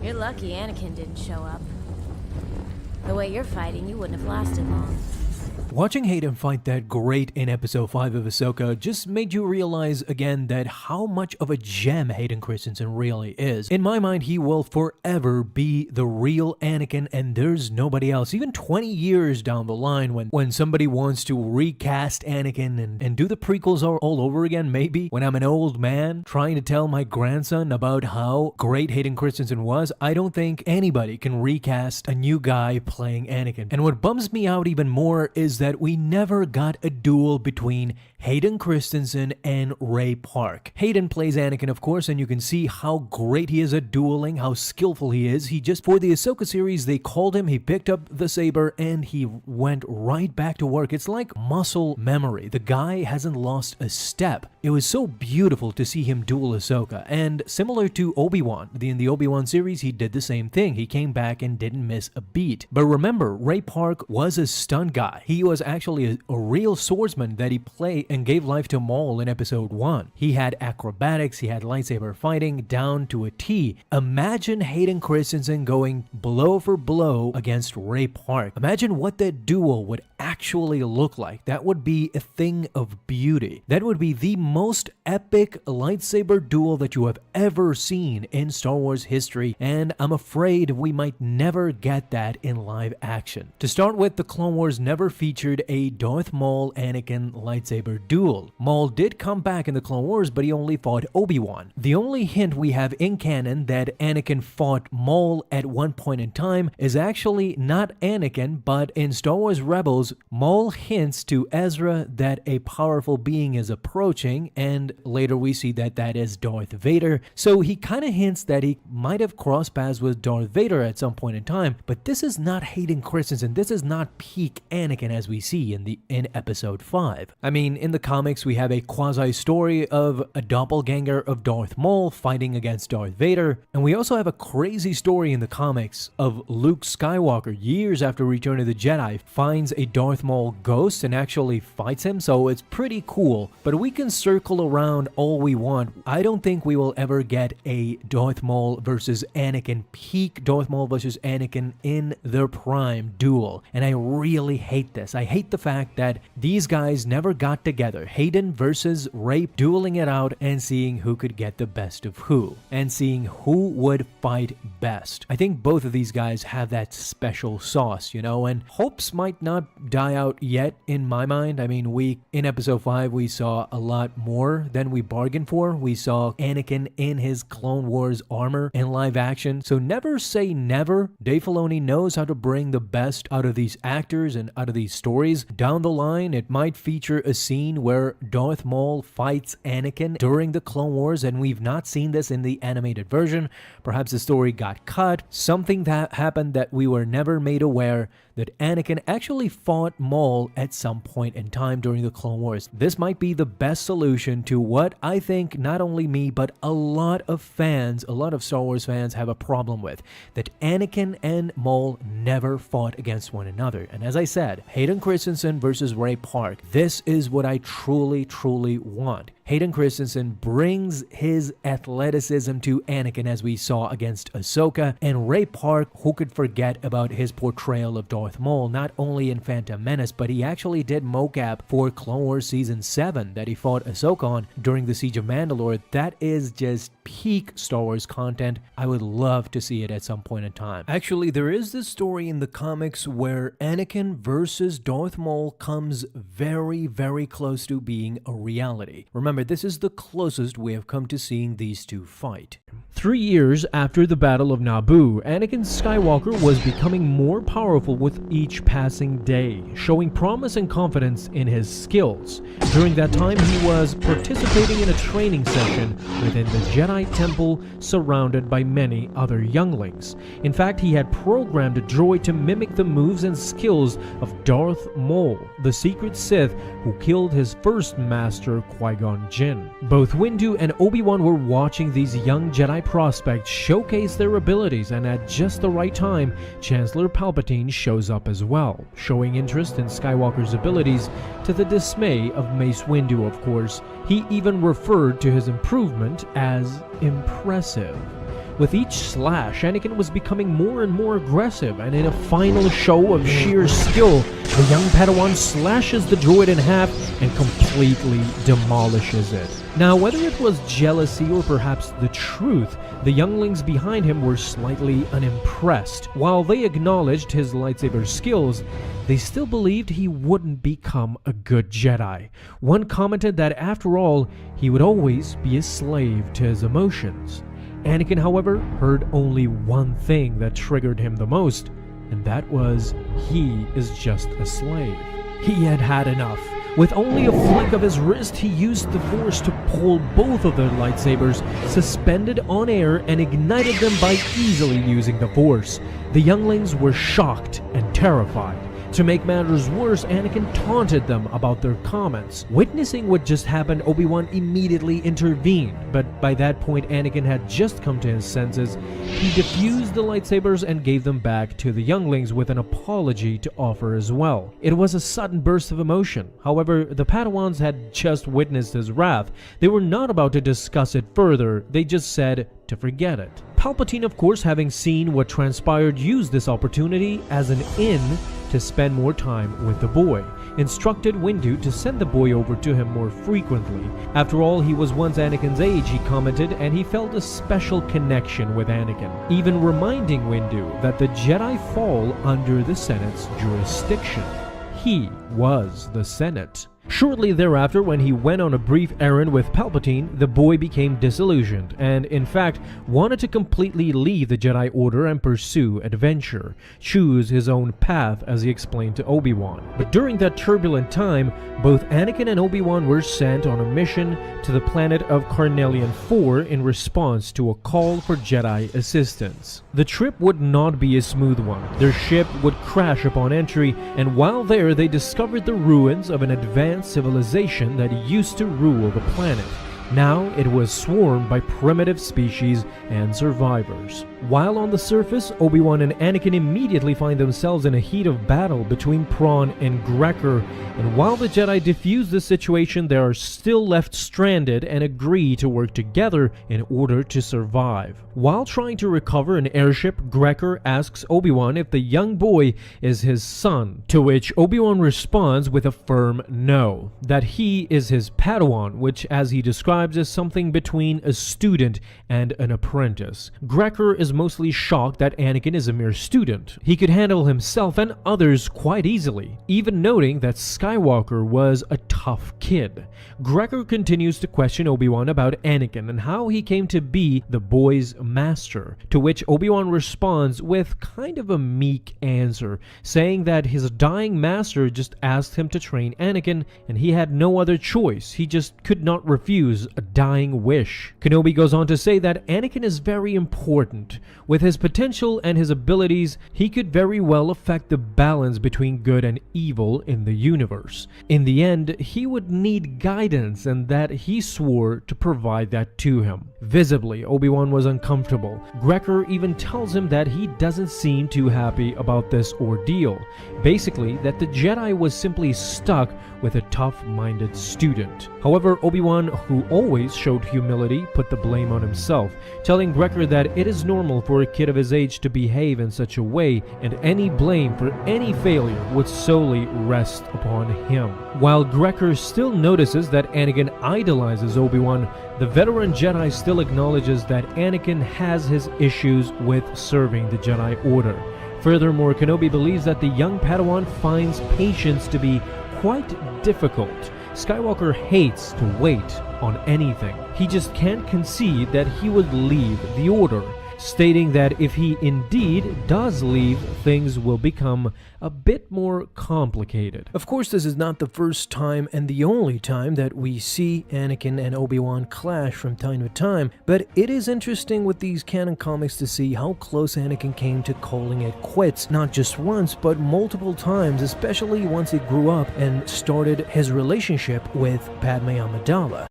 You're lucky Anakin didn't show up. The way you're fighting, you wouldn't have lasted long. Watching Hayden fight that great in episode 5 of Ahsoka just made you realize again that how much of a gem Hayden Christensen really is. In my mind, he will forever be the real Anakin and there's nobody else. Even 20 years down the line when somebody wants to recast Anakin and do the prequels all over again, maybe when I'm an old man trying to tell my grandson about how great Hayden Christensen was, I don't think anybody can recast a new guy playing Anakin. And what bums me out even more is that we never got a duel between Hayden Christensen and Ray Park. Hayden plays Anakin, of course, and you can see how great he is at dueling, how skillful he is. For the Ahsoka series, they called him, he picked up the saber, and he went right back to work. It's like muscle memory. The guy hasn't lost a step. It was so beautiful to see him duel Ahsoka, and similar to Obi-Wan. In the Obi-Wan series, he did the same thing. He came back and didn't miss a beat. But remember, Ray Park was a stunt guy. He was actually a real swordsman that he played and gave life to Maul in episode 1. He had acrobatics, he had lightsaber fighting down to a T. Imagine Hayden Christensen going blow for blow against Ray Park. Imagine what that duel would actually look like. That would be a thing of beauty. That would be the most epic lightsaber duel that you have ever seen in Star Wars history, and I'm afraid we might never get that in live action. To start with, the Clone Wars never featured a Darth Maul Anakin lightsaber duel. Maul did come back in the Clone Wars, but he only fought Obi-Wan. The only hint we have in canon that Anakin fought Maul at one point in time is actually not Anakin, but in Star Wars Rebels, Maul hints to Ezra that a powerful being is approaching, and later we see that that is Darth Vader. So he kind of hints that he might have crossed paths with Darth Vader at some point in time, but this is not Hayden Christensen. This is not peak Anakin as we see in episode 5. I mean, in the comics, we have a quasi-story of a doppelganger of Darth Maul fighting against Darth Vader, and we also have a crazy story in the comics of Luke Skywalker, years after Return of the Jedi, finds a Darth Maul ghost and actually fights him, so it's pretty cool. But we can circle around all we want. I don't think we will ever get a Darth Maul versus Anakin, peak Darth Maul versus Anakin in their prime duel, and I really hate this. I hate the fact that these guys never got together. Hayden versus Ray, dueling it out and seeing who could get the best of who, and seeing who would fight best. I think both of these guys have that special sauce, you know, and hopes might not die out yet in my mind. I mean, in episode 5, we saw a lot more than we bargained for. We saw Anakin in his Clone Wars armor in live action, so never say never. Dave Filoni knows how to bring the best out of these actors and out of these stories. Down the line, it might feature a scene where Darth Maul fights Anakin during the Clone Wars, and we've not seen this in the animated version. Perhaps the story got cut. Something that happened that we were never made aware that Anakin actually fought Maul at some point in time during the Clone Wars. This might be the best solution to what I think not only me, but a lot of fans, a lot of Star Wars fans have a problem with, that Anakin and Maul never fought against one another. And as I said, Hayden Christensen versus Ray Park, this is what I truly, truly want. Hayden Christensen brings his athleticism to Anakin, as we saw against Ahsoka, and Ray Park, who could forget about his portrayal of Darth Maul, not only in Phantom Menace, but he actually did mocap for Clone Wars Season 7 that he fought Ahsoka on during the Siege of Mandalore. That is just peak Star Wars content. I would love to see it at some point in time. Actually, there is this story in the comics where Anakin versus Darth Maul comes very, very close to being a reality. Remember, this is the closest we have come to seeing these two fight. 3 years after the Battle of Naboo, Anakin Skywalker was becoming more powerful with each passing day, showing promise and confidence in his skills. During that time, he was participating in a training session within the Jedi Temple, surrounded by many other younglings. In fact, he had programmed a droid to mimic the moves and skills of Darth Maul, the secret Sith who killed his first master, Qui-Gon Jinn. Both Windu and Obi-Wan were watching these young Jedi prospects showcase their abilities, and at just the right time, Chancellor Palpatine shows up as well, showing interest in Skywalker's abilities to the dismay of Mace Windu, of course. He even referred to his improvement as impressive. With each slash, Anakin was becoming more and more aggressive, and in a final show of sheer skill, the young Padawan slashes the droid in half and completely demolishes it. Now, whether it was jealousy or perhaps the truth, the younglings behind him were slightly unimpressed. While they acknowledged his lightsaber skills, they still believed he wouldn't become a good Jedi. One commented that after all, he would always be a slave to his emotions. Anakin, however, heard only one thing that triggered him the most, and that was he is just a slave. He had had enough. With only a flick of his wrist, he used the Force to pull both of their lightsabers, suspended on air, and ignited them by easily using the Force. The younglings were shocked and terrified. To make matters worse, Anakin taunted them about their comments. Witnessing what just happened, Obi-Wan immediately intervened, but by that point Anakin had just come to his senses. He defused the lightsabers and gave them back to the younglings with an apology to offer as well. It was a sudden burst of emotion. However, the Padawans had just witnessed his wrath. They were not about to discuss it further, they just said to forget it. Palpatine, of course, having seen what transpired, used this opportunity as an in to spend more time with the boy, instructed Windu to send the boy over to him more frequently. After all, he was once Anakin's age, he commented, and he felt a special connection with Anakin, even reminding Windu that the Jedi fall under the Senate's jurisdiction. He was the Senate. Shortly thereafter, when he went on a brief errand with Palpatine, the boy became disillusioned and, in fact, wanted to completely leave the Jedi Order and pursue adventure, choose his own path, as he explained to Obi-Wan. But during that turbulent time, both Anakin and Obi-Wan were sent on a mission to the planet of Carnelian 4 in response to a call for Jedi assistance. The trip would not be a smooth one. Their ship would crash upon entry, and while there, they discovered the ruins of an advanced civilization that used to rule the planet. Now it was swarmed by primitive species and survivors. While on the surface, Obi-Wan and Anakin immediately find themselves in a heat of battle between Prawn and Grecker, and while the Jedi defuse the situation, they are still left stranded and agree to work together in order to survive. While trying to recover an airship, Grecker asks Obi-Wan if the young boy is his son, to which Obi-Wan responds with a firm no, that he is his Padawan, which, as he describes, as something between a student and an apprentice. Grecker is mostly shocked that Anakin is a mere student. He could handle himself and others quite easily, even noting that Skywalker was a tough kid. Grecker continues to question Obi-Wan about Anakin and how he came to be the boy's master, to which Obi-Wan responds with kind of a meek answer, saying that his dying master just asked him to train Anakin and he had no other choice. He just could not refuse a dying wish. Kenobi goes on to say that Anakin is very important. With his potential and his abilities, he could very well affect the balance between good and evil in the universe. In the end, he would need guidance, and that he swore to provide that to him. Visibly, Obi-Wan was uncomfortable. Grecker even tells him that he doesn't seem too happy about this ordeal. Basically, that the Jedi was simply stuck with a tough-minded student. However, Obi-Wan, who always showed humility, put the blame on himself, telling Grecker that it is normal for a kid of his age to behave in such a way, and any blame for any failure would solely rest upon him. While Grecker still notices that Anakin idolizes Obi-Wan, the veteran Jedi still acknowledges that Anakin has his issues with serving the Jedi Order. Furthermore, Kenobi believes that the young Padawan finds patience to be quite difficult. Skywalker hates to wait on anything. He just can't concede that he would leave the Order, stating that if he indeed does leave, things will become a bit more complicated. Of course, this is not the first time and the only time that we see Anakin and Obi-Wan clash from time to time, but it is interesting with these canon comics to see how close Anakin came to calling it quits, not just once, but multiple times, especially once he grew up and started his relationship with Padme Amidala.